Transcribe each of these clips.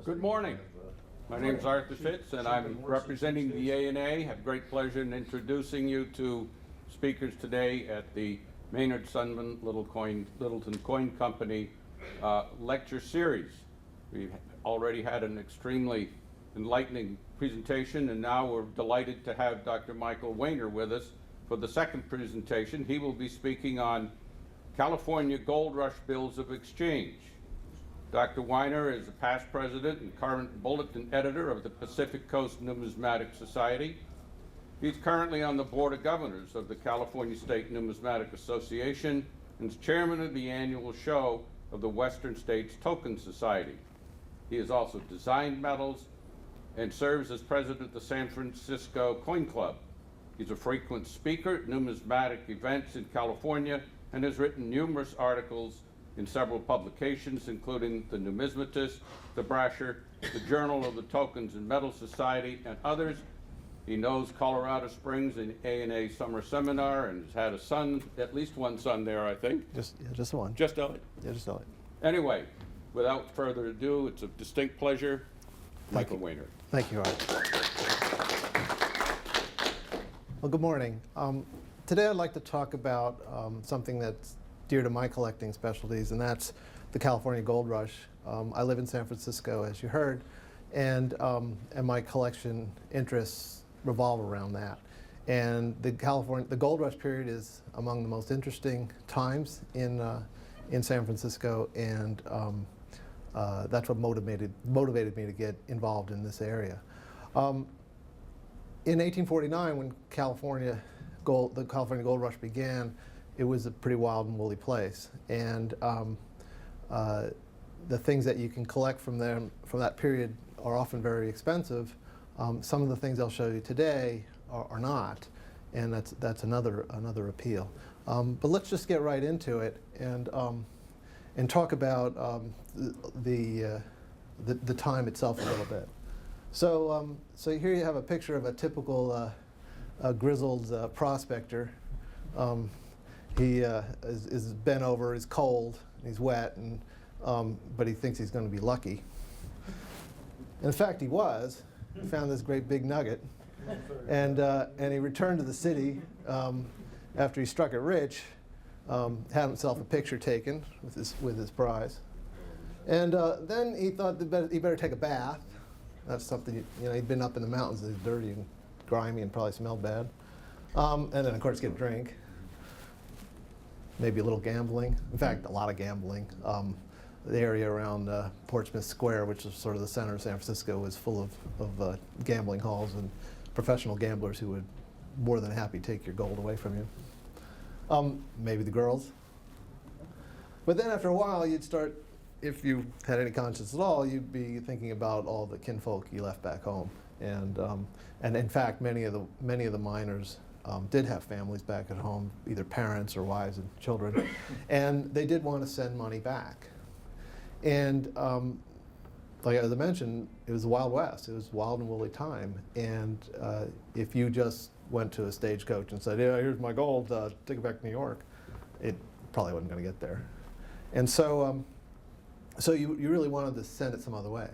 Good morning. My name is Arthur Fitz, and I'm representing the ANA. Have great pleasure in introducing you to speakers today at the Maynard Sundman Littleton Coin Company lecture series. We've already had an extremely enlightening presentation, and now we're delighted to have Dr. Michael Wehner with us for the second presentation. He will be speaking on California Gold Rush Bills of Exchange. Dr. Wehner is a past president and current bulletin editor of the Pacific Coast Numismatic Society. He's currently on the Board of Governors of the California State Numismatic Association and is chairman of the annual show of the Western States Token Society. He has also designed medals and serves as president of the San Francisco Coin Club. He's a frequent speaker at numismatic events in California and has written numerous articles in several publications, including the Numismatist, the Brasher, the Journal of the Tokens and Metal Society, and others. He knows Colorado Springs and ANA Summer Seminar and has had a son, at least one son there, I think. Just one. Just Elliot? Yeah, just Elliot. Anyway, without further ado, it's a distinct pleasure. Michael Wehner. Thank you, Art. Well, good morning. Today I'd like to talk about something that's dear to my collecting specialties, and that's the California Gold Rush. I live in San Francisco, as you heard, and my collection interests revolve around that. And the Gold Rush period is among the most interesting times in San Francisco, and that's what motivated me to get involved in this area. In 1849, when the California Gold Rush began, it was a pretty wild and woolly place, and the things that you can collect from that period are often very expensive. Some of the things I'll show you today are not, and that's another appeal. But let's just get right into it and talk about the time itself a little bit. So here you have a picture of a typical grizzled prospector. He is bent over, he's cold, he's wet, and, but he thinks he's going to be lucky. In fact, he was. He found this great big nugget, and he returned to the city after he struck it rich, had himself a picture taken with his prize. And then he thought he better take a bath. That's something, he'd been up in the mountains, it's dirty and grimy and probably smelled bad. And then, of course, get a drink. Maybe a little gambling. In fact, a lot of gambling. The area around Portsmouth Square, which is sort of the center of San Francisco, was full of gambling halls and professional gamblers who would more than happy take your gold away from you. Maybe the girls. But then after a while, you'd start, if you had any conscience at all, you'd be thinking about all the kinfolk you left back home. And in fact, many of the miners did have families back at home, either parents or wives and children, and they did want to send money back. And like as I mentioned, it was the Wild West. It was a wild and woolly time. And if you just went to a stagecoach and said, "Yeah, here's my gold, take it back to New York," it probably wasn't going to get there. And so you really wanted to send it some other way,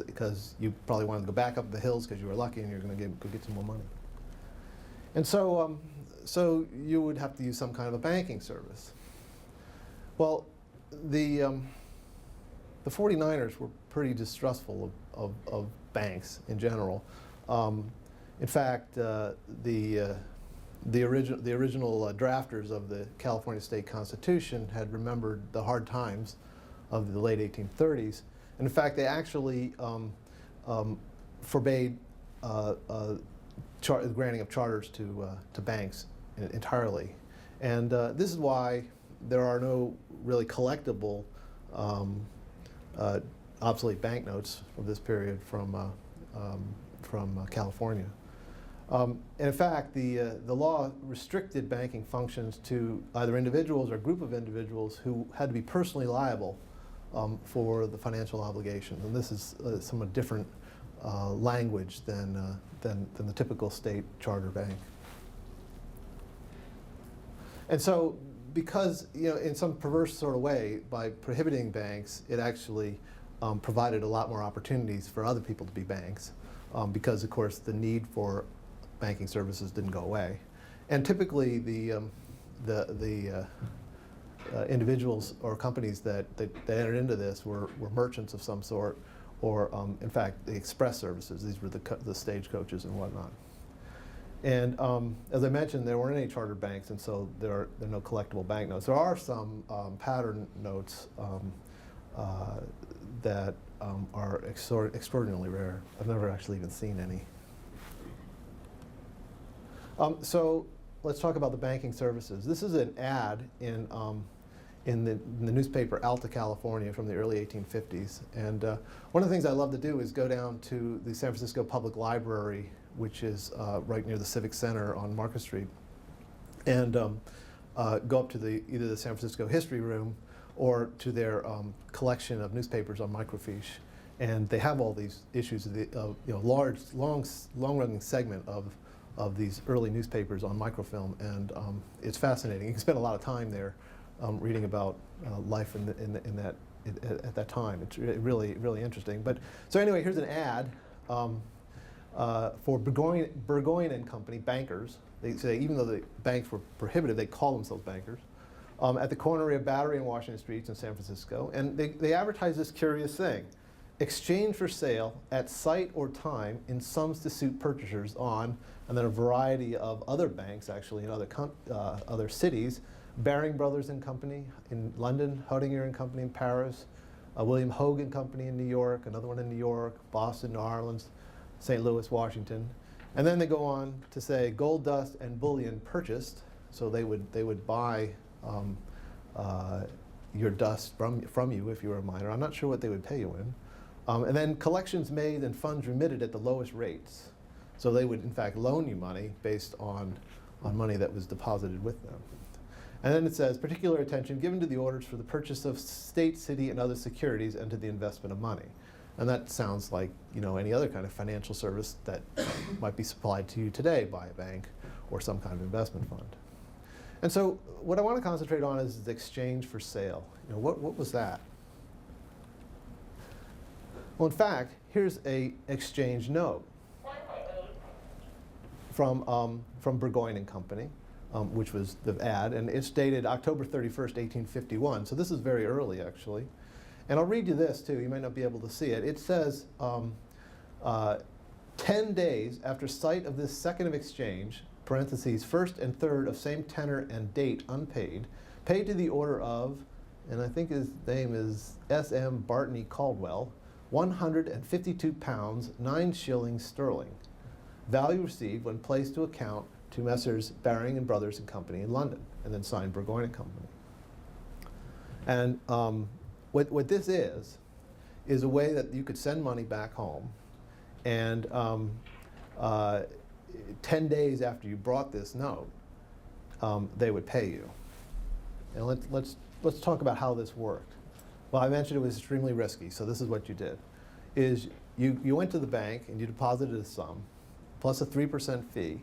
because you probably wanted to go back up the hills because you were lucky and you're going to go get some more money. And so you would have to use some kind of a banking service. Well, the 49ers were pretty distrustful of banks in general. In fact, the original drafters of the California State Constitution had remembered the hard times of the late 1830s. And in fact, they actually forbade the granting of charters to banks entirely. And this is why there are no really collectible obsolete banknotes of this period from California. And in fact, the law restricted banking functions to either individuals or a group of individuals who had to be personally liable for the financial obligations. And this is somewhat different language than the typical state charter bank. And so, because in some perverse sort of way, by prohibiting banks, it actually provided a lot more opportunities for other people to be banks, because of course the need for banking services didn't go away. And typically the individuals or companies that entered into this were merchants of some sort, or in fact the express services. These were the stagecoaches and whatnot. And as I mentioned, there weren't any chartered banks, and so there are no collectible banknotes. There are some pattern notes that are extraordinarily rare. I've never actually even seen any. So let's talk about the banking services. This is an ad in the newspaper Alta, California from the early 1850s. And one of the things I love to do is go down to the San Francisco Public Library, which is right near the Civic Center on Market Street, and go up to either the San Francisco History Room or to their collection of newspapers on microfiche. And they have all these issues of the large, long-running segment of these early newspapers on microfilm, and it's fascinating. You can spend a lot of time there reading about life at that time. It's really, really interesting. But so anyway, here's an ad for Burgoyne and Company, bankers. They say even though the banks were prohibited, they call themselves bankers. At the corner of Battery and Washington Streets in San Francisco, and they advertise this curious thing: exchange for sale at sight or time in sums to suit purchasers on, and then a variety of other banks actually in other cities. Baring Brothers and Company in London, Hodinger and Company in Paris, William Hogue and Company in New York, another one in New York, Boston, New Orleans, St. Louis, Washington. And then they go on to say gold dust and bullion purchased, so they would buy your dust from you if you were a miner. I'm not sure what they would pay you in. And then collections made and funds remitted at the lowest rates. So they would in fact loan you money based on money that was deposited with them. And then it says, particular attention given to the orders for the purchase of state, city, and other securities and to the investment of money. And that sounds like any other kind of financial service that might be supplied to you today by a bank or some kind of investment fund. And so what I want to concentrate on is the exchange for sale. What was that? Well, in fact, here's a exchange note from Burgoyne and Company. Which was the ad, and it's dated October 31st, 1851. So this is very early, actually. And I'll read you this, too. You might not be able to see it. It says, 10 days after sight of this second of exchange, parentheses, first and third of same tenor and date unpaid, paid to the order of, and I think his name is S.M. Bartney Caldwell, 152 pounds, 9 shillings sterling. Value received when placed to account to Messrs. Baring and Brothers and Company in London, and then signed Burgoyne and Company. And what this is a way that you could send money back home, and 10 days after you brought this note, they would pay you. And let's talk about how this worked. Well, I mentioned it was extremely risky, so this is what you did. Is you went to the bank and you deposited a sum, plus a 3% fee,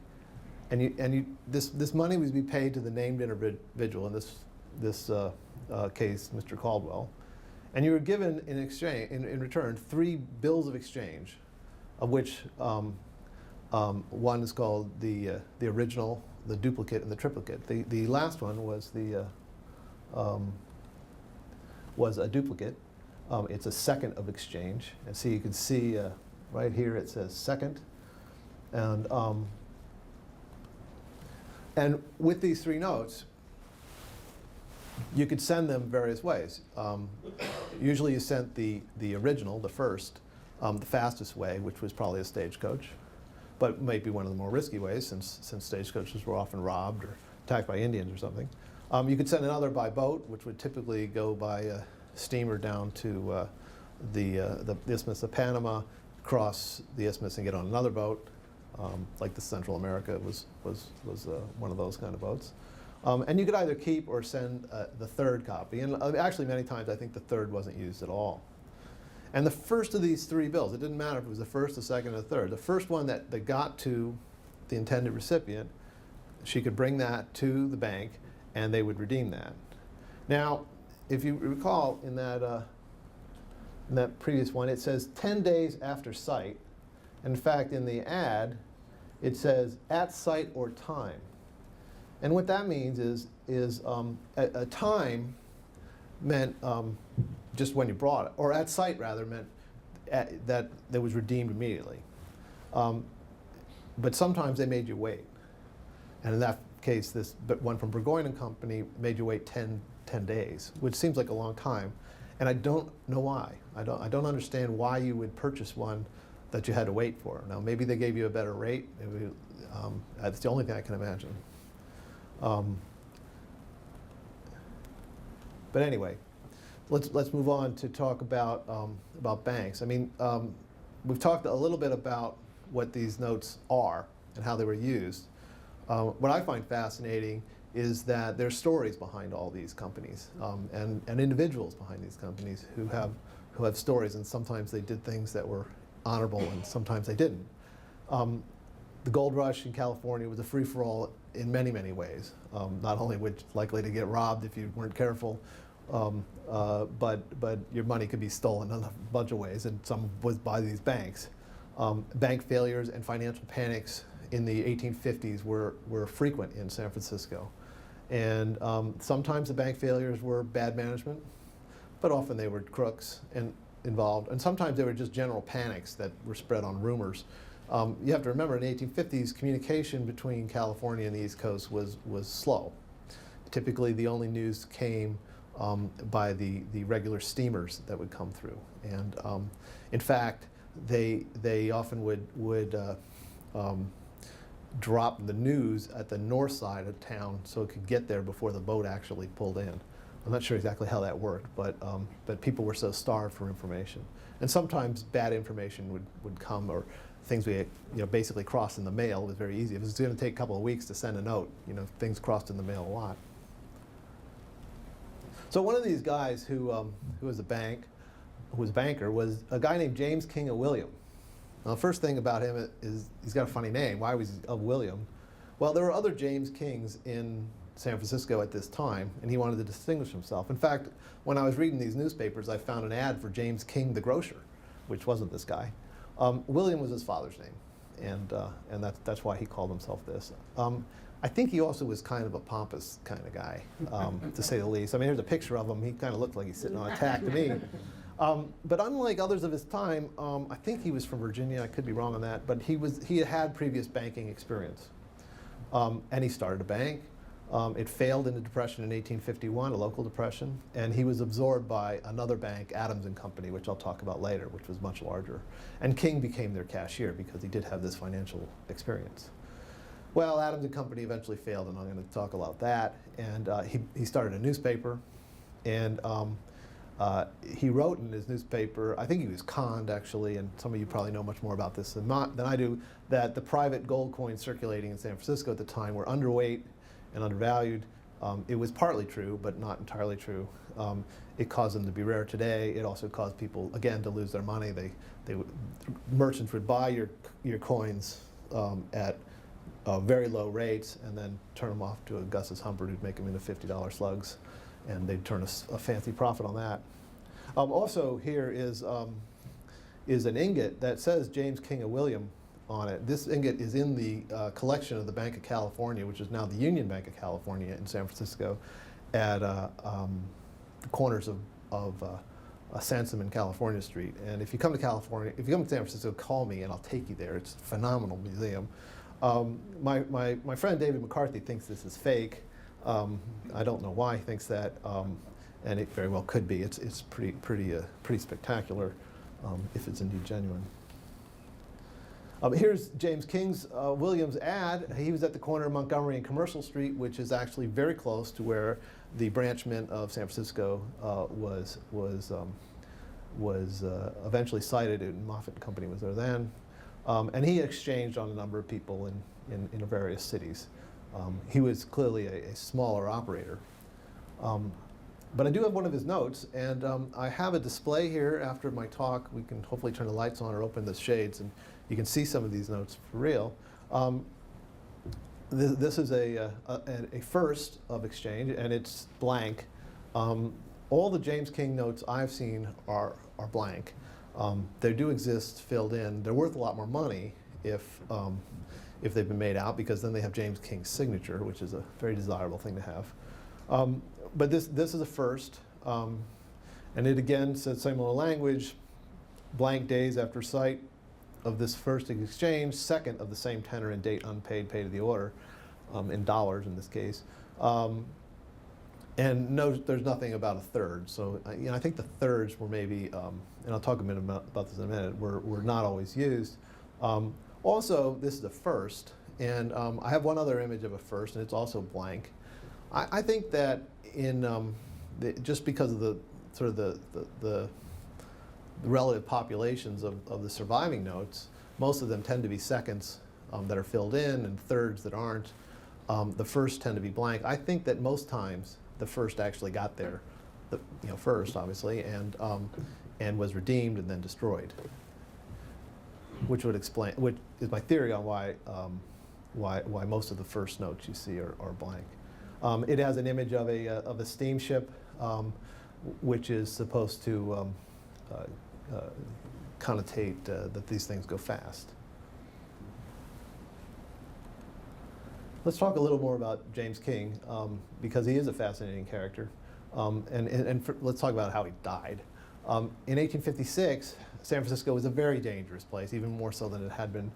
and this money was to be paid to the named individual, in this case, Mr. Caldwell, and you were given in exchange, in return, 3 bills of exchange, of which one is called the original, the duplicate, and the triplicate. The last one was a duplicate. It's a second of exchange, and so you can see right here it says second, and with these 3 notes, you could send them various ways. Usually you sent the original, the first, the fastest way, which was probably a stagecoach, but might be one of the more risky ways since stagecoaches were often robbed or attacked by Indians or something. You could send another by boat, which would typically go by a steamer down to the Isthmus of Panama, cross the isthmus and get on another boat. Like the Central America was one of those kind of boats. And you could either keep or send the third copy. And actually many times I think the third wasn't used at all. And the first of these 3 bills, it didn't matter if it was the first, the second, or the third. The first one that got to the intended recipient, she could bring that to the bank and they would redeem that. Now, if you recall in that in that previous one, it says 10 days after site. And in fact, in the ad, it says at site or time. And what that means is a time meant just when you brought it, or at site rather meant that was redeemed immediately. But sometimes they made you wait. And in that case, this one from Burgoyne and Company made you wait 10 days, which seems like a long time. And I don't know why. I don't understand why you would purchase one that you had to wait for. Now, maybe they gave you a better rate. Maybe, that's the only thing I can imagine. But anyway, let's move on to talk about banks. I mean, we've talked a little bit about what these notes are and how they were used. What I find fascinating is that there's stories behind all these companies, and individuals behind these companies who have stories, and sometimes they did things that were honorable and sometimes they didn't. The gold rush in California was a free-for-all in many, many ways. Not only was likely to get robbed if you weren't careful, but your money could be stolen in a bunch of ways, and some was by these banks. Bank failures and financial panics in the 1850s were frequent in San Francisco. And sometimes the bank failures were bad management, but often they were crooks involved. And sometimes they were just general panics that were spread on rumors. You have to remember, in the 1850s, communication between California and the East Coast was slow. Typically, the only news came by the regular steamers that would come through. And in fact, they often would drop the news at the north side of town so it could get there before the boat actually pulled in. I'm not sure exactly how that worked, but people were so starved for information. And sometimes bad information would come, or things we basically crossed in the mail. It was very easy. If it was going to take a couple of weeks to send a note, things crossed in the mail a lot. So one of these guys who was a banker was a guy named James King of William. Now, the first thing about him is he's got a funny name. Why was he of William? Well, there were other James Kings in San Francisco at this time, and he wanted to distinguish himself. In fact, when I was reading these newspapers, I found an ad for James King the grocer, which wasn't this guy. William was his father's name, and that's why he called himself this. I think he also was kind of a pompous kind of guy, to say the least. I mean, here's a picture of him. He kind of looked like he's sitting on a tack to me. But unlike others of his time, I think he was from Virginia. I could be wrong on that, but he had previous banking experience, and he started a bank. It failed in the Depression in 1851, a local depression, and he was absorbed by another bank, Adams and Company, which I'll talk about later, which was much larger. And King became their cashier because he did have this financial experience. Well, Adams and Company eventually failed, and I'm going to talk about that. And he started a newspaper, and he wrote in his newspaper, I think he was conned actually, and some of you probably know much more about this than I do, that the private gold coins circulating in San Francisco at the time were underweight and undervalued. It was partly true, but not entirely true. It caused them to be rare today. It also caused people, again, to lose their money. Merchants would buy your coins at very low rates and then turn them off to Augustus Humbert, who'd make them into $50 slugs, and they'd turn a fancy profit on that. Also, here is an ingot that says James King of William on it. This ingot is in the collection of the Bank of California, which is now the Union Bank of California in San Francisco, at the corners of Sansom and California Street. And if you come to California, if you come to San Francisco, call me and I'll take you there. It's a phenomenal museum. My friend David McCarthy thinks this is fake. I don't know why he thinks that, and it very well could be. It's pretty spectacular if it's indeed genuine. Here's James King's Williams ad. He was at the corner of Montgomery and Commercial Street, which is actually very close to where the branch mint of San Francisco was eventually sited, and Moffett and Company was there then. And he exchanged on a number of people in various cities. He was clearly a smaller operator. But I do have one of his notes, and I have a display here after my talk. We can hopefully turn the lights on or open the shades, and you can see some of these notes for real. This is a first of exchange, and it's blank. All the James King notes I've seen are are blank. They do exist filled in. They're worth a lot more money if they've been made out, because then they have James King's signature, which is a very desirable thing to have. But this is a first, and it again says similar language, blank days after sight of this first exchange, second of the same tenor and date unpaid, paid to the order, in dollars in this case. And no, there's nothing about a third. So I think the thirds were maybe, and I'll talk a minute about this in a minute, were not always used. Also, this is a first, and I have one other image of a first, and it's also blank. I think that just because of the sort of the relative populations of the surviving notes, most of them tend to be seconds that are filled in and thirds that aren't. The first tend to be blank. I think that most times the first actually got there, first obviously, and was redeemed and then destroyed, which would explain, which is my theory on why most of the first notes you see are blank. It has an image of a steamship, which is supposed to connotate that these things go fast. Let's talk a little more about James King, because he is a fascinating character. Let's talk about how he died. In 1856, San Francisco was a very dangerous place, even more so than it had been.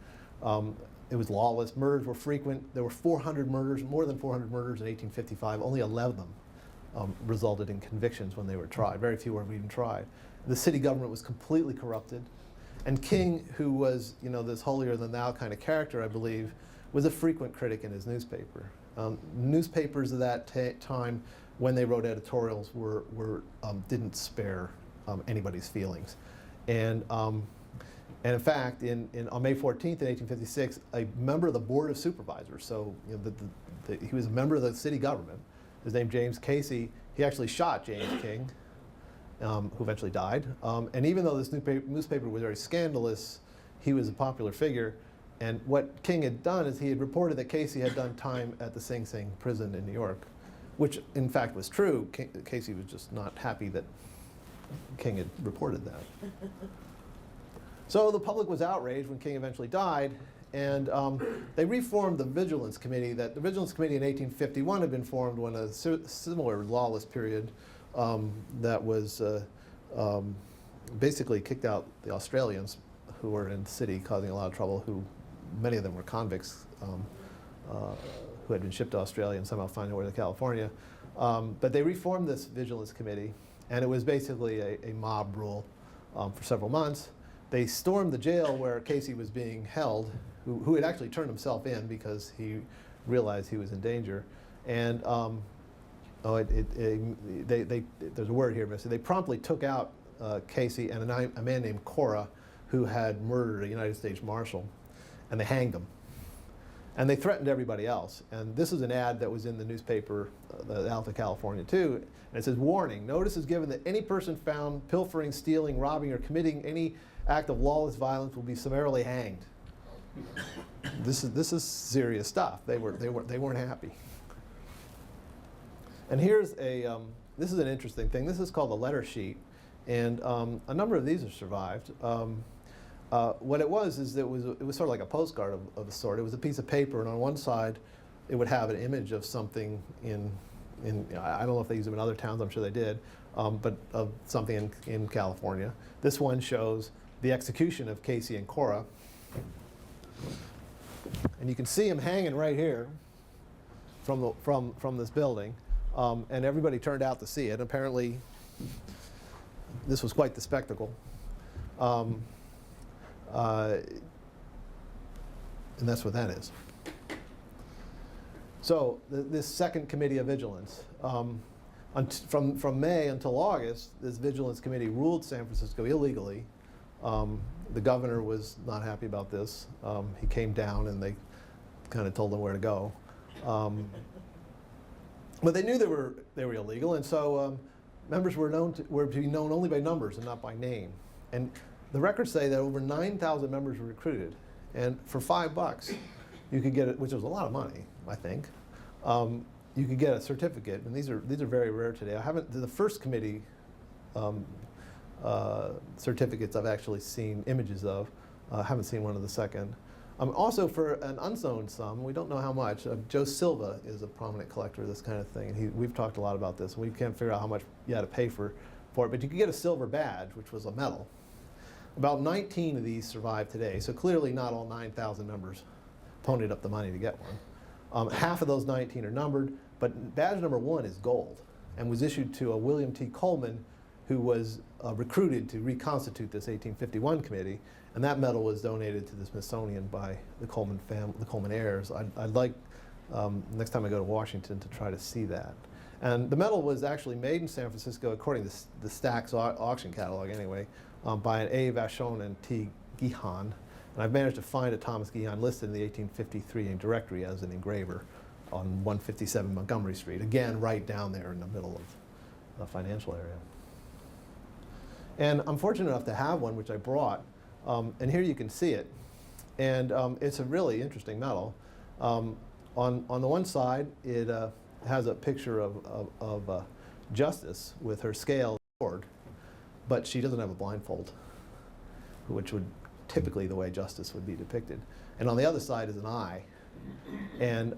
It was lawless. Murders were frequent. There were 400 murders, more than 400 murders in 1855. Only 11 of them resulted in convictions when they were tried. Very few were even tried. The city government was completely corrupted. And King, who was this holier-than-thou kind of character, I believe, was a frequent critic in his newspaper. Newspapers of that time, when they wrote editorials, didn't spare anybody's feelings. And in fact, on May 14th, in 1856, a member of the Board of Supervisors, so he was a member of the city government, his name James Casey, he actually shot James King, who eventually died. And even though this newspaper was very scandalous, he was a popular figure. And what King had done is he had reported that Casey had done time at the Sing Sing prison in New York, which in fact was true. Casey was just not happy that King had reported that. So the public was outraged when King eventually died, and they reformed the Vigilance Committee. The Vigilance Committee in 1851 had been formed when a similar lawless period that was basically kicked out the Australians who were in the city causing a lot of trouble, many of them were convicts who had been shipped to Australia and somehow found their way to California. But they reformed this Vigilance Committee, and it was basically a mob rule for several months. They stormed the jail where Casey was being held, who had actually turned himself in because he realized he was in danger. And there's a word here missing. They promptly took out Casey and a man named Cora, who had murdered a United States Marshal, and they hanged him. And they threatened everybody else. And this is an ad that was in the newspaper, the Alta California too, and it says, "Warning, notice is given that any person found pilfering, stealing, robbing, or committing any act of lawless violence will be summarily hanged." This is serious stuff. They weren't happy. And here's this is an interesting thing. This is called a letter sheet, and a number of these have survived. What it was is it was sort of like a postcard of a sort. It was a piece of paper, and on one side, it would have an image of something in I don't know if they use them in other towns. I'm sure they did, but of something in California. This one shows the execution of Casey and Cora, and you can see him hanging right here from this building, and everybody turned out to see it. Apparently, this was quite the spectacle. And that's what that is. So this second committee of vigilance, from May until August, this vigilance committee ruled San Francisco illegally. The governor was not happy about this. He came down and they kind of told him where to go. But they knew they were illegal, and so members were to be known only by numbers and not by name. And the records say that over 9,000 members were recruited, and for $5, you could get it, which was a lot of money, I think. You could get a certificate, and these are very rare today. The first committee certificates I've actually seen images of. Haven't seen one of the second. Also, for an unknown sum, we don't know how much, Joe Silva is a prominent collector of this kind of thing. And we've talked a lot about this. We can't figure out how much you had to pay for it. But you could get a silver badge, which was a medal. About 19 of these survive today. So clearly not all 9,000 members ponied up the money to get one. Half of those 19 are numbered. But badge number 1 is gold and was issued to a William T. Coleman, who was recruited to reconstitute this 1851 committee. And that medal was donated to the Smithsonian by the Coleman family, the Coleman heirs. I'd like, next time I go to Washington, to try to see that. And the medal was actually made in San Francisco, according to the Stax auction catalog anyway, by an A. Vachon and T. Guihan. And I've managed to find a Thomas Guihan listed in the 1853 directory as an engraver on 157 Montgomery Street. Again, right down there in the middle of the financial area. And I'm fortunate enough to have one, which I brought. And here you can see it. And it's a really interesting medal. On the one side, it has a picture of Justice with her scale sword, but she doesn't have a blindfold, which would typically the way Justice would be depicted. And on the other side is an eye. And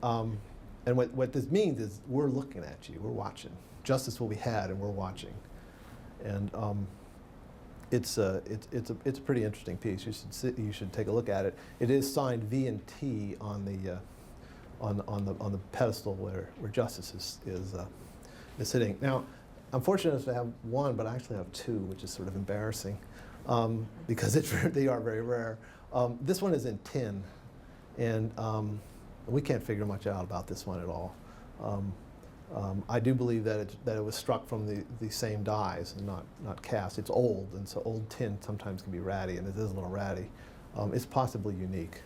what this means is we're looking at you, we're watching. Justice will be had, and we're watching. And it's a pretty interesting piece. You should take a look at it. It is signed V and T on the pedestal where Justice is sitting. Now, I'm fortunate enough to have one, but I actually have two, which is sort of embarrassing because they are very rare. This one is in tin, and we can't figure much out about this one at all. I do believe that it was struck from the same dies and not cast. It's old, and so old tin sometimes can be ratty, and it is a little ratty. It's possibly unique.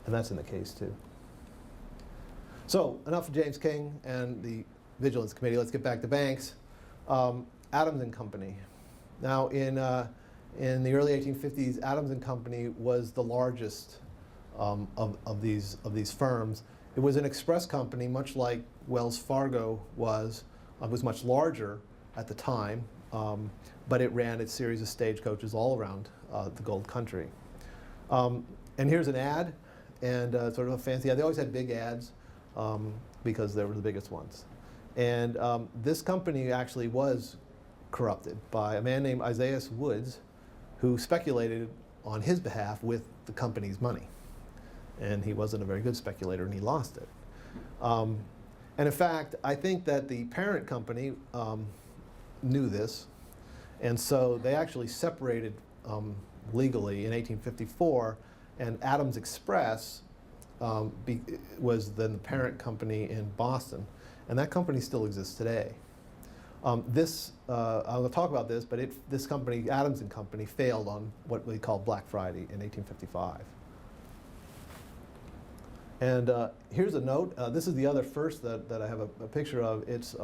And that's in the case, too. So enough of James King and the Vigilance Committee. Let's get back to banks. Adams and Company. Now, in the early 1850s, Adams and Company was the largest of these firms. It was an express company, much like Wells Fargo was. It was much larger at the time, but it ran its series of stagecoaches all around the Gold Country. And here's an ad, and sort of a fancy ad. They always had big ads because they were the biggest ones. And this company actually was corrupted by a man named Isaiah Woods, who speculated on his behalf with the company's money. And he wasn't a very good speculator, and he lost it. And in fact, I think that the parent company knew this, and so they actually separated legally in 1854, and Adams Express was then the parent company in Boston, and that company still exists today. I'll talk about this, but this company, Adams and Company, failed on what we call Black Friday in 1855. And here's a note. This is the other first that I have a picture of. It's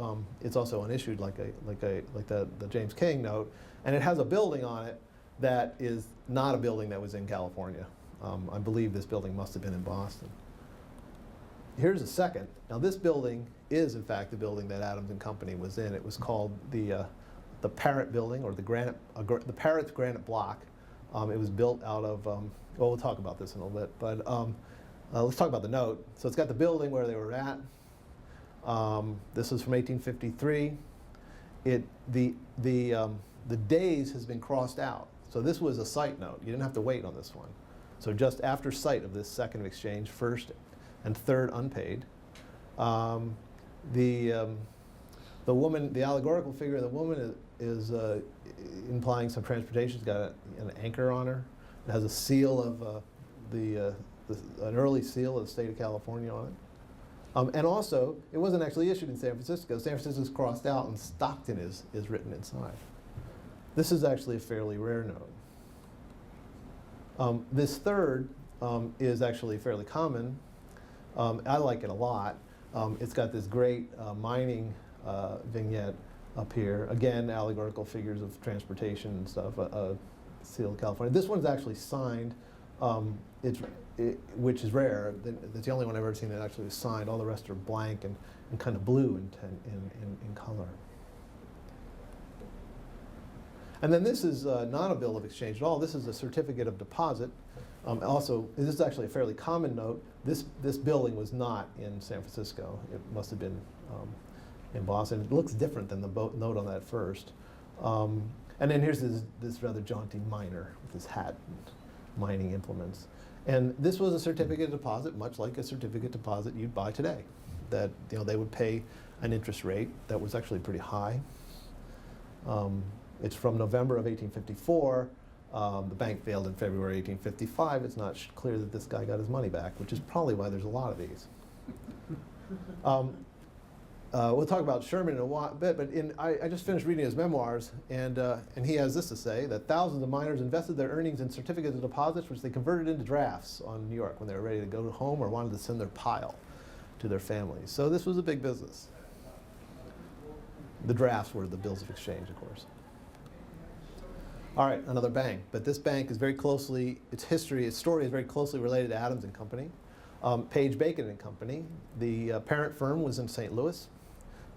also unissued, like the James King note, and it has a building on it that is not a building that was in California. I believe this building must have been in Boston. Here's a second. Now, this building is, in fact, the building that Adams and Company was in. It was called the Parrott Building, or the Parrott's Granite Block. It was built out of. Well, we'll talk about this in a little bit, but. Let's talk about the note. So it's got the building where they were at. This was from 1853. The days has been crossed out. So this was a sight note. You didn't have to wait on this one. So just after sight of this second exchange, first and third unpaid, the woman, the allegorical figure of the woman is implying some transportation. She's got an anchor on her. It has a seal of an early seal of the state of California on it. And also, it wasn't actually issued in San Francisco. San Francisco's crossed out, and Stockton is written inside. This is actually a fairly rare note. This third is actually fairly common. I like it a lot. It's got this great mining vignette up here. Again, allegorical figures of transportation and stuff, seal of California. This one's actually signed. Which is rare. That's the only one I've ever seen that actually was signed. All the rest are blank and kind of blue in color. And then this is not a bill of exchange at all. This is a certificate of deposit. Also, this is actually a fairly common note. This building was not in San Francisco. It must have been in Boston. It looks different than the note on that first. And then here's this rather jaunty miner with his hat and mining implements. And this was a certificate of deposit, much like a certificate deposit you'd buy today. That they would pay an interest rate that was actually pretty high. It's from November of 1854. The bank failed in February 1855. It's not clear that this guy got his money back, which is probably why there's a lot of these. We'll talk about Sherman in a bit, but I just finished reading his memoirs, and he has this to say, that thousands of miners invested their earnings in certificates of deposits, which they converted into drafts on New York when they were ready to go home or wanted to send their pile to their families. So this was a big business. The drafts were the bills of exchange, of course. All right, another bank. But this bank is very closely, its story is very closely related to Adams and Company. Page Bacon and Company. The parent firm was in St. Louis,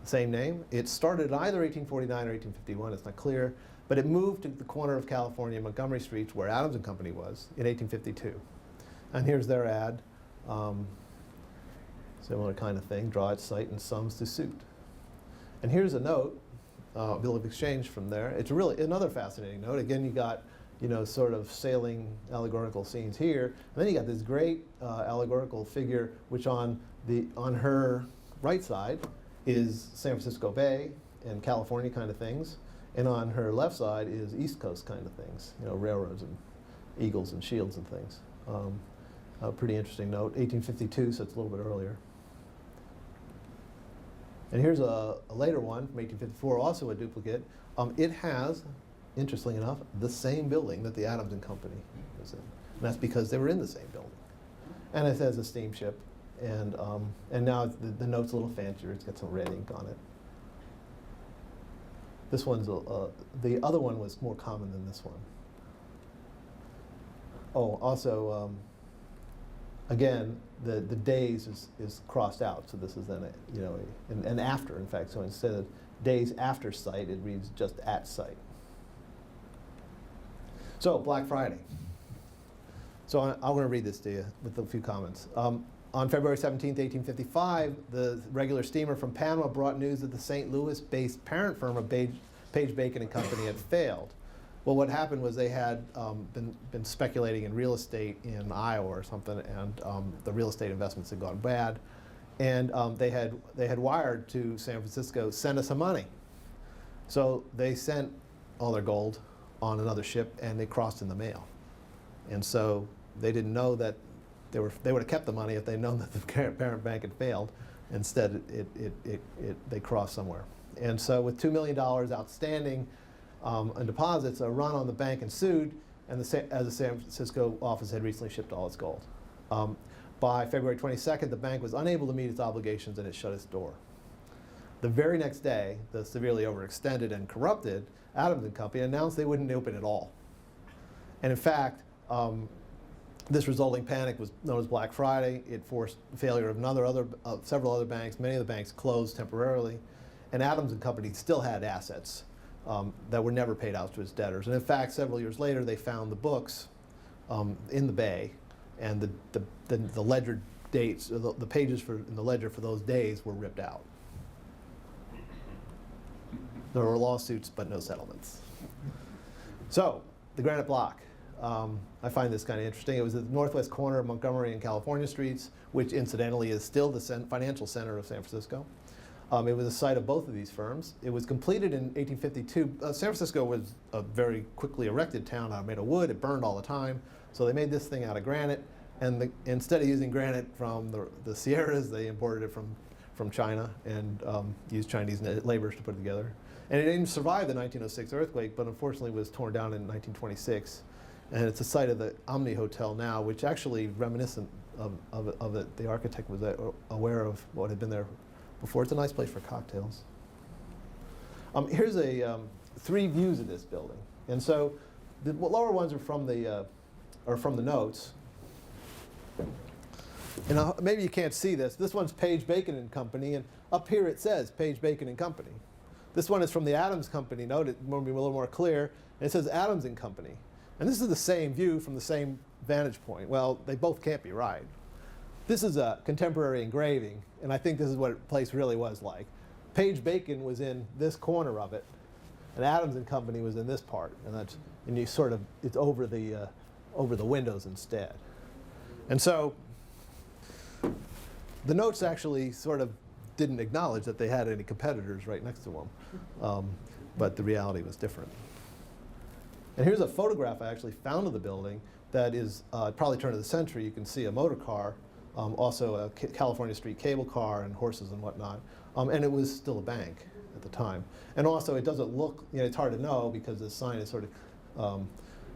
same name. It started either 1849 or 1851, it's not clear, but it moved to the corner of California and Montgomery Streets where Adams and Company was in 1852. And here's their ad. Similar kind of thing, draw its site and sums to suit. And here's a note, bill of exchange from there. It's really another fascinating note. Again, you got sort of sailing allegorical scenes here. And then you got this great allegorical figure, which on her right side is San Francisco Bay and California kind of things. And on her left side is East Coast kind of things, railroads and eagles and shields and things. A pretty interesting note, 1852, so it's a little bit earlier. And here's a later one from 1854, also a duplicate. It has, interestingly enough, the same building that the Adams and Company was in. And that's because they were in the same building. And it has a steamship. And now the note's a little fancier. It's got some red ink on it. This one's, the other one was more common than this one. Oh, also, again, the days is crossed out. So this is then, an after, in fact. So instead of days after site, it reads just at site. So Black Friday. So I'm going to read this to you with a few comments. On February 17th, 1855, the regular steamer from Panama brought news that the St. Louis-based parent firm of Page, Bacon and Company had failed. Well, what happened was they had been speculating in real estate in Iowa or something, and the real estate investments had gone bad, and they had wired to San Francisco, send us some money. So they sent all their gold on another ship, and they crossed in the mail, and so they didn't know that they would have kept the money if they'd known that the parent bank had failed. Instead, they crossed somewhere, and so with $2 million outstanding. And deposits, a run on the bank ensued, and as the San Francisco office had recently shipped all its gold. By February 22nd, the bank was unable to meet its obligations and it shut its door. The very next day, the severely overextended and corrupted Adams and Company announced they wouldn't open at all. And in fact, this resulting panic was known as Black Friday. It forced the failure of several other banks. Many of the banks closed temporarily, and Adams and Company still had assets that were never paid out to its debtors. And in fact, several years later, they found the books in the bay, and the ledger dates, the pages in the ledger for those days were ripped out. There were lawsuits, but no settlements. So, the Granite Block. I find this kind of interesting. It was at the northwest corner of Montgomery and California Streets, which incidentally is still the financial center of San Francisco. It was the site of both of these firms. It was completed in 1852. San Francisco was a very quickly erected town made of wood. It burned all the time. So they made this thing out of granite. And instead of using granite from the Sierras, they imported it from China and used Chinese laborers to put it together. And it didn't survive the 1906 earthquake, but unfortunately was torn down in 1926. And it's a site of the Omni Hotel now, which actually reminiscent of it. The architect was aware of what had been there before. It's a nice place for cocktails. Here's three views of this building, and so the lower ones are from the notes. And maybe you can't see this. This one's Page Bacon and Company, and up here it says Page Bacon and Company. This one is from the Adams Company. Note it will be a little more clear. And it says Adams and Company. And this is the same view from the same vantage point. Well, they both can't be right. This is a contemporary engraving, and I think this is what the place really was like. Page Bacon was in this corner of it, and Adams and Company was in this part, and you sort of, it's over the windows instead. And so the notes actually sort of didn't acknowledge that they had any competitors right next to them, but the reality was different. And here's a photograph I actually found of the building that is probably turn of the century. You can see a motor car, also a California Street cable car and horses and whatnot. And it was still a bank at the time. And also it doesn't look, it's hard to know because the sign is sort of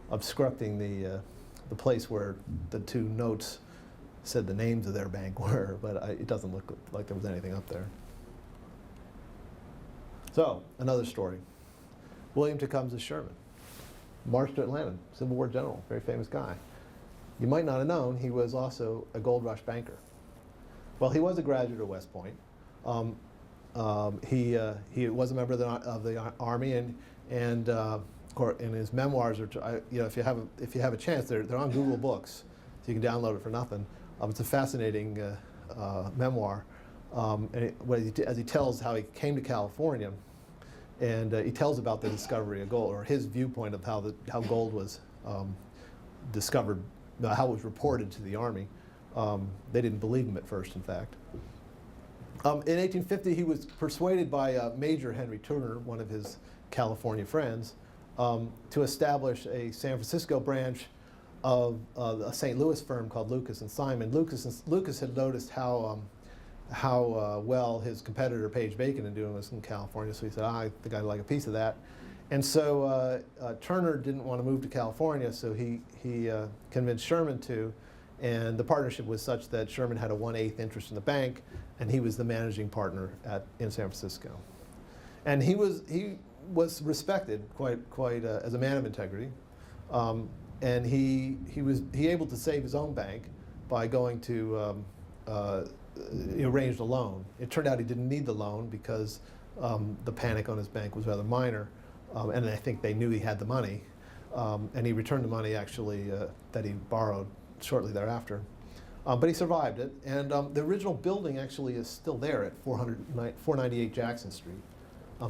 obstructing the place where the two notes said the names of their bank were, but it doesn't look like there was anything up there. So, another story. William Tecumseh Sherman, marched to Atlanta, Civil War general, very famous guy. You might not have known he was also a gold rush banker. Well, he was a graduate of West Point. He was a member of the Army, and in his memoirs, if you have a chance, they're on Google Books, so you can download it for nothing. It's a fascinating memoir, as he tells how he came to California, and he tells about the discovery of gold, or his viewpoint of how gold was discovered, how it was reported to the Army. They didn't believe him at first, in fact. In 1850, he was persuaded by Major Henry Turner, one of his California friends, to establish a San Francisco branch of a St. Louis firm called Lucas and Simon. Lucas had noticed how well his competitor Page Bacon had doing this in California, so he said, I think I'd like a piece of that. And so Turner didn't want to move to California, so he convinced Sherman to, and the partnership was such that Sherman had a 1/8 interest in the bank, and he was the managing partner in San Francisco. And he was respected quite as a man of integrity, and he able to save his own bank by going to he arranged a loan. It turned out he didn't need the loan because the panic on his bank was rather minor, and I think they knew he had the money, and he returned the money actually that he borrowed shortly thereafter. But he survived it, and the original building actually is still there at 498 Jackson Street.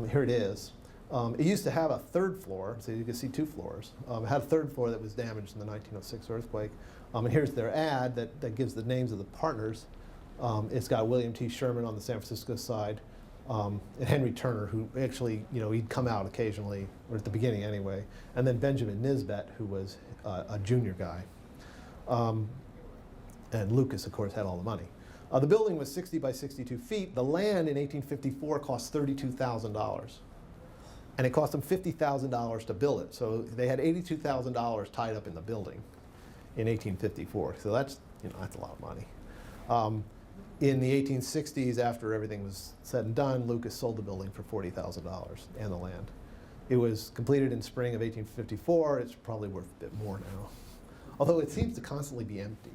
Here it is. It used to have a third floor, so you can see two floors. It had a third floor that was damaged in the 1906 earthquake. And here's their ad that gives the names of the partners. It's got William T. Sherman on the San Francisco side, and Henry Turner, who actually, he'd come out occasionally, or at the beginning anyway, and then Benjamin Nisbet, who was a junior guy. And Lucas, of course, had all the money. The building was 60 by 62 feet. The land in 1854 cost $32,000. And it cost them $50,000 to build it. So they had $82,000 tied up in the building in 1854. So that's, that's a lot of money. In the 1860s, after everything was said and done, Lucas sold the building for $40,000 and the land. It was completed in spring of 1854. It's probably worth a bit more now, although it seems to constantly be empty.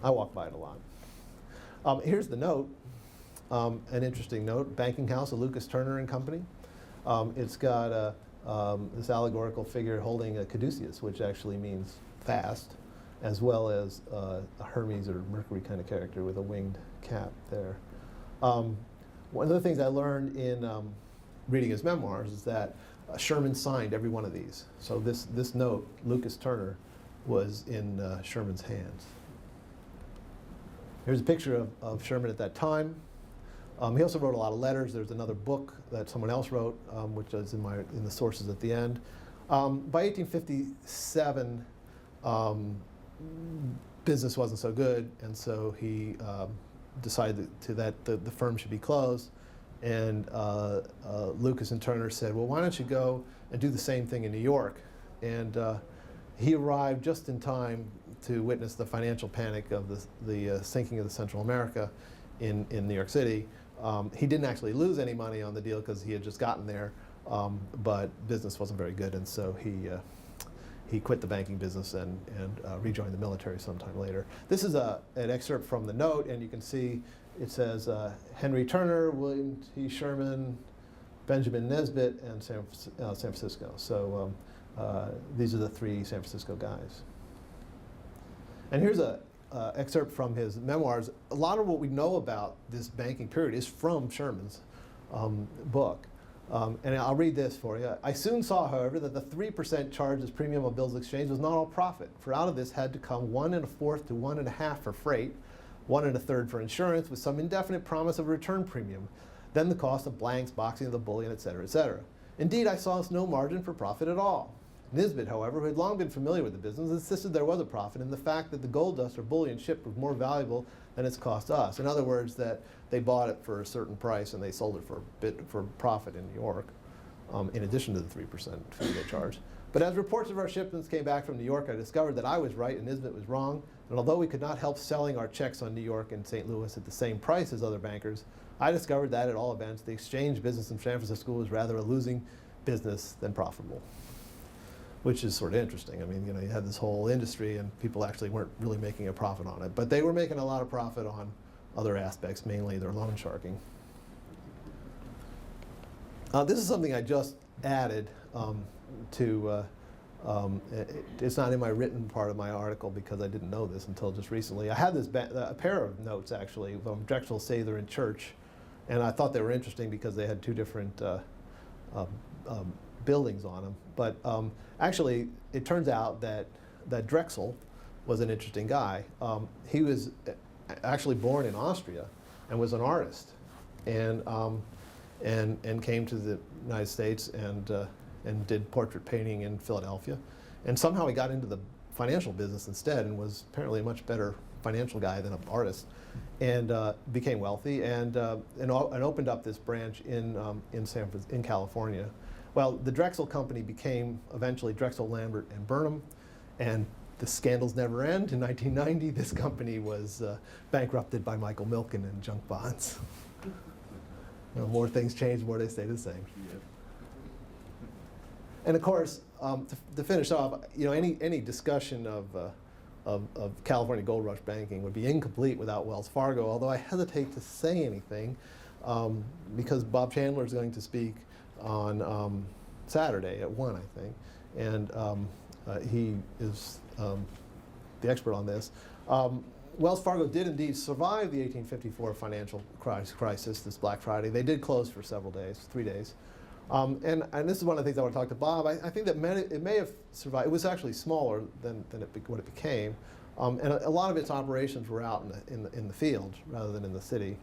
I walk by it a lot. Here's the note, an interesting note, banking house of Lucas Turner and Company. It's got this allegorical figure holding a caduceus, which actually means fast, as well as a Hermes or Mercury kind of character with a winged cap there. One of the things I learned in reading his memoirs is that Sherman signed every one of these. So this note, Lucas Turner, was in Sherman's hands. Here's a picture of Sherman at that time. He also wrote a lot of letters. There's another book that someone else wrote, which is in the sources at the end. By 1857, business wasn't so good, and so he decided that the firm should be closed. And Lucas and Turner said, well, why don't you go and do the same thing in New York? And he arrived just in time to witness the financial panic of the sinking of the Central America in New York City. He didn't actually lose any money on the deal because he had just gotten there, but business wasn't very good, and so he quit the banking business and rejoined the military sometime later. This is an excerpt from the note, and you can see it says Henry Turner, William T. Sherman, Benjamin Nesbitt, and San Francisco. So these are the three San Francisco guys. And here's an excerpt from his memoirs. A lot of what we know about this banking period is from Sherman's book. And I'll read this for you. I soon saw, however, that the 3% charged as premium on bills of exchange was not all profit, for out of this had to come 1 1/4 to 1 1/2 for freight, 1 1/3 for insurance, with some indefinite promise of a return premium, then the cost of blanks, boxing of the bullion, etc., etc. Indeed, I saw no margin for profit at all. Nisbet, however, who had long been familiar with the business, insisted there was a profit in the fact that the gold dust or bullion shipped was more valuable than it's cost us. In other words, that they bought it for a certain price and they sold it for profit in New York, in addition to the 3% fee they charged. But as reports of our shipments came back from New York, I discovered that I was right and Nisbet was wrong. And although we could not help selling our checks on New York and St. Louis at the same price as other bankers, I discovered that at all events, the exchange business in San Francisco was rather a losing business than profitable. Which is sort of interesting. I mean, you had this whole industry and people actually weren't really making a profit on it. But they were making a lot of profit on other aspects, mainly their loan sharking. This is something I just added to, it's not in my written part of my article because I didn't know this until just recently. I had this a pair of notes, actually, from Drexel, Sather, and Church. And I thought they were interesting because they had two different buildings on them. But actually, it turns out that Drexel was an interesting guy. He was actually born in Austria and was an artist, and came to the United States and did portrait painting in Philadelphia. And somehow he got into the financial business instead and was apparently a much better financial guy than an artist, and became wealthy and opened up this branch in California. Well, the Drexel company became eventually Drexel, Lambert, and Burnham, and the scandals never end. In 1990, this company was bankrupted by Michael Milken and junk bonds. More things change, more they stay the same. Yeah. And of course, to finish off, any discussion of California gold rush banking would be incomplete without Wells Fargo. Although I hesitate to say anything because Bob Chandler is going to speak on Saturday at 1, I think, and he is the expert on this. Wells Fargo did indeed survive the 1854 financial crisis, this Black Friday. They did close for several days, 3 days. And this is one of the things I want to talk to Bob. I think that it may have survived. It was actually smaller than what it became. And a lot of its operations were out in the field rather than in the city.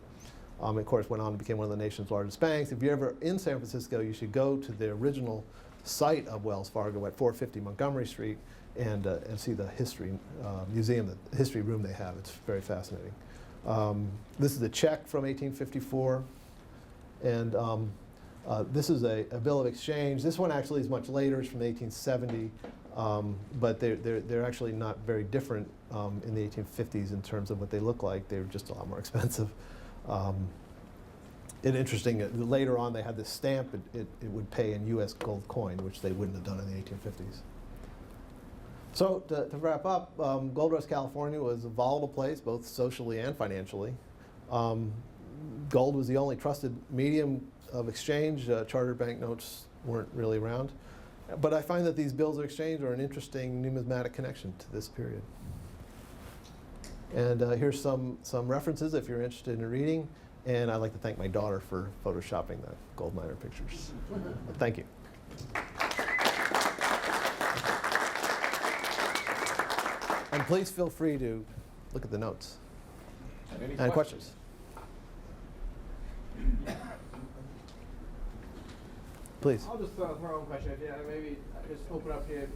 Of course, went on and became one of the nation's largest banks. If you're ever in San Francisco, you should go to the original site of Wells Fargo at 450 Montgomery Street and see the history museum, the history room they have. It's very fascinating. This is a check from 1854, and this is a bill of exchange. This one actually is much later. It's from 1870, but they're actually not very different in the 1850s in terms of what they look like. They were just a lot more expensive. And interesting, later on they had this stamp, it would pay in US gold coin, which they wouldn't have done in the 1850s. So to wrap up, Gold Rush, California was a volatile place, both socially and financially. Gold was the only trusted medium of exchange. Chartered banknotes weren't really around. But I find that these bills of exchange are an interesting numismatic connection to this period. And here's some references if you're interested in reading. And I'd like to thank my daughter for photoshopping the gold miner pictures. Thank you. And please feel free to look at the notes. Any questions? Please. I'll just throw one question. Maybe just open up here,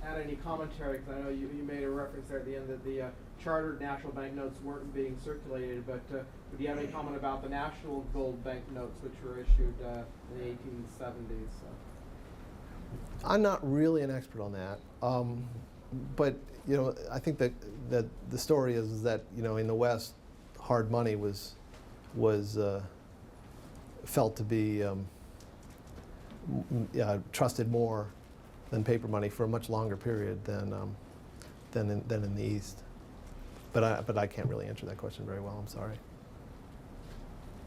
add any commentary, because I know you made a reference there at the end that the chartered national banknotes weren't being circulated, but do you have any comment about the national gold banknotes which were issued in the 1870s? I'm not really an expert on that, but I think that the story is that in the West, hard money was felt to be trusted more paper money for a much longer period than in the East. But I can't really answer that question very well. I'm sorry.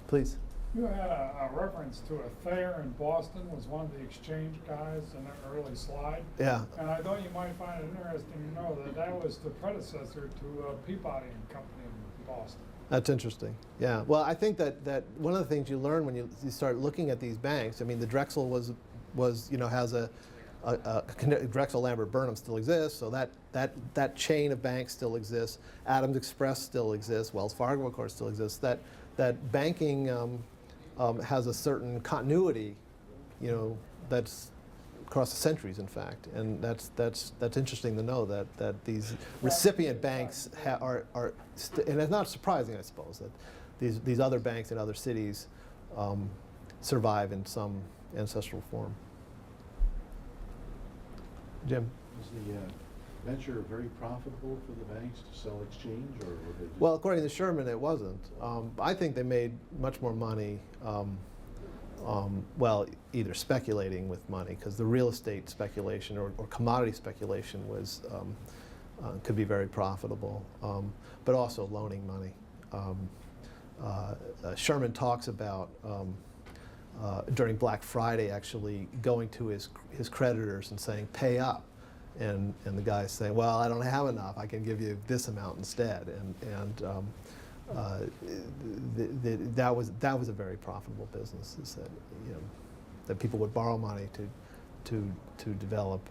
Please. You had a reference to a Thayer in Boston was one of the exchange guys in the early slide. Yeah. And I thought you might find it interesting to know that that was the predecessor to Peabody and Company in Boston. That's interesting. Yeah. Well, I think that one of the things you learn when you start looking at these banks, I mean, the Drexel was has a Drexel, Lambert, Burnham still exists, so that chain of banks still exists. Adams Express still exists. Wells Fargo, of course, still exists. That banking has a certain continuity, that's across the centuries, in fact, and that's interesting to know that these recipient banks and it's not surprising, I suppose, that these other banks in other cities survive in some ancestral form. Jim? Was the venture very profitable for the banks to sell exchange, or were they just... Well, according to Sherman, it wasn't. I think they made much more money, either speculating with money, because the real estate speculation or commodity speculation could be very profitable, but also loaning money. Sherman talks about during Black Friday actually going to his creditors and saying, "Pay up," and the guys saying, "Well, I don't have enough. I can give you this amount instead." That was a very profitable business. Is that that people would borrow money to develop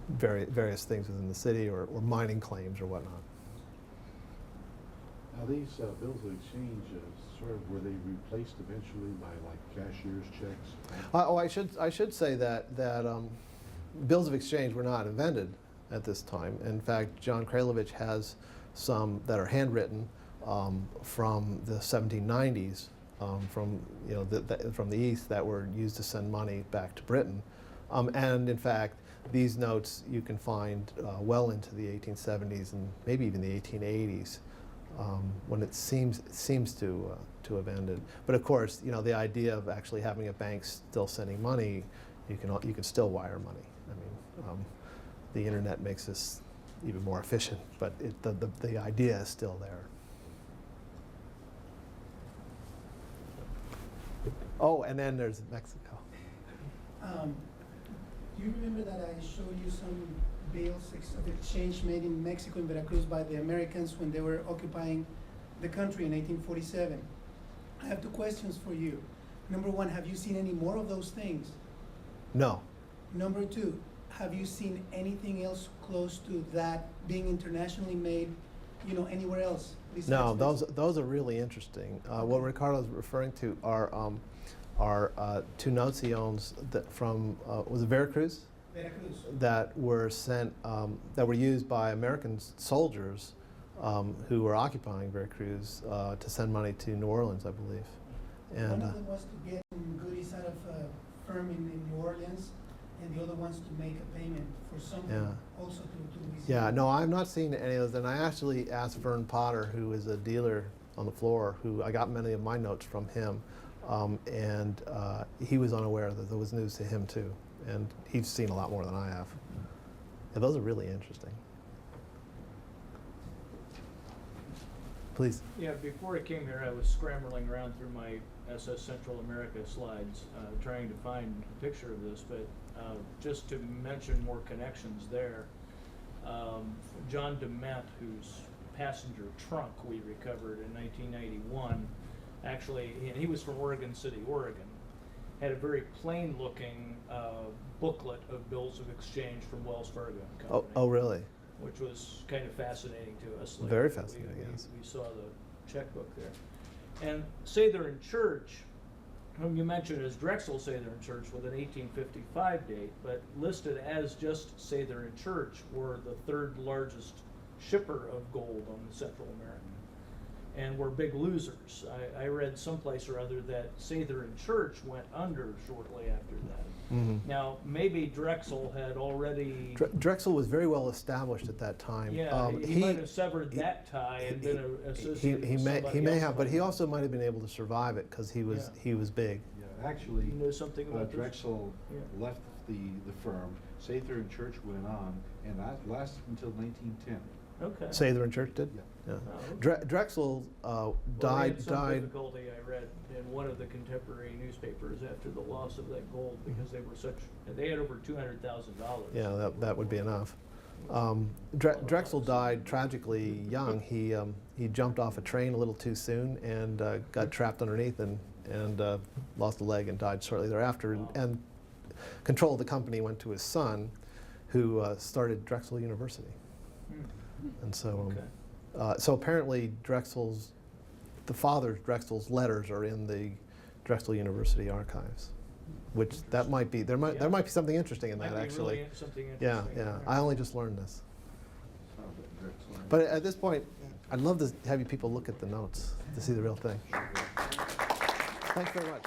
various things within the city or mining claims or whatnot. Now these bills of exchange, were they replaced eventually by like cashier's checks? I should say that bills of exchange were not invented at this time. In fact, John Kralevich has some that are handwritten from the 1790s, from the East, that were used to send money back to Britain. And in fact, these notes you can find well into the 1870s and maybe even the 1880s. When it seems to have ended, but of course, the idea of actually having a bank still sending money, you can still wire money. I mean, the internet makes this even more efficient, but the idea is still there. Oh, and then there's Mexico. Do you remember that I showed you some bills of exchange made in Mexico, in Veracruz, by the Americans when they were occupying the country in 1847? I have two questions for you. Number one, have you seen any more of those things? No. Number two, have you seen anything else close to that being internationally made, anywhere else? No, those are really interesting. What Ricardo's referring to are two notes he owns from was it Veracruz? Veracruz. That were sent, that were used by American soldiers who were occupying Veracruz to send money to New Orleans, I believe. And one of them was to get some goodies out of a firm in New Orleans, and the other one's to make a payment for something, also to Louisiana. Yeah, no, I've not seen any of those. And I actually asked Vern Potter, who is a dealer on the floor, who I got many of my notes from him, and he was unaware that there was news to him too. And he's seen a lot more than I have. And those are really interesting. Please. Yeah, before I came here, I was scrambling around through my SS Central America slides, trying to find a picture of this, but just to mention more connections there. John DeMette, whose passenger trunk we recovered in 1991, actually, he was from Oregon City, Oregon, had a very plain-looking booklet of bills of exchange from Wells Fargo and Company. Oh, really? Which was kind of fascinating to us. Later. Very fascinating, yes. We saw the checkbook there. And Sather and Church, whom you mentioned as Drexel Sather and Church with an 1855 date, but listed as just Sather and Church, were the third largest shipper of gold on the Central America, and were big losers. I read someplace or other that Sather and Church went under shortly after that. Mm-hmm. Now, maybe Drexel had already... Drexel was very well established at that time. Yeah, he might have severed that tie and been associated with somebody he may else. have, but he also might have been able to survive it because he was big. Actually, You know something about this? Drexel Yeah. left the firm, Sather and Church went on, and that lasted until 1910. Okay. Sather and Church did? Yeah. Yeah. Oh, Drexel Well, they died. had some difficulty, I read in one of the contemporary newspapers after the loss of that gold, because they had over $200,000. Yeah, that would be enough. Drexel died tragically young. He jumped off a train a little too soon and got trapped underneath and lost a leg and died shortly thereafter. Wow. And control of the company went to his son, who started Drexel University. Hmm. And so, Okay. so apparently the father Drexel's letters are in the Drexel University archives, which that might be, there might be something interesting in that, Might be actually. really something Yeah, interesting. yeah. I only just learned this. Sounds like Drexel. But at this point, I'd love to have you people look at the notes to see the real thing. Thanks very much.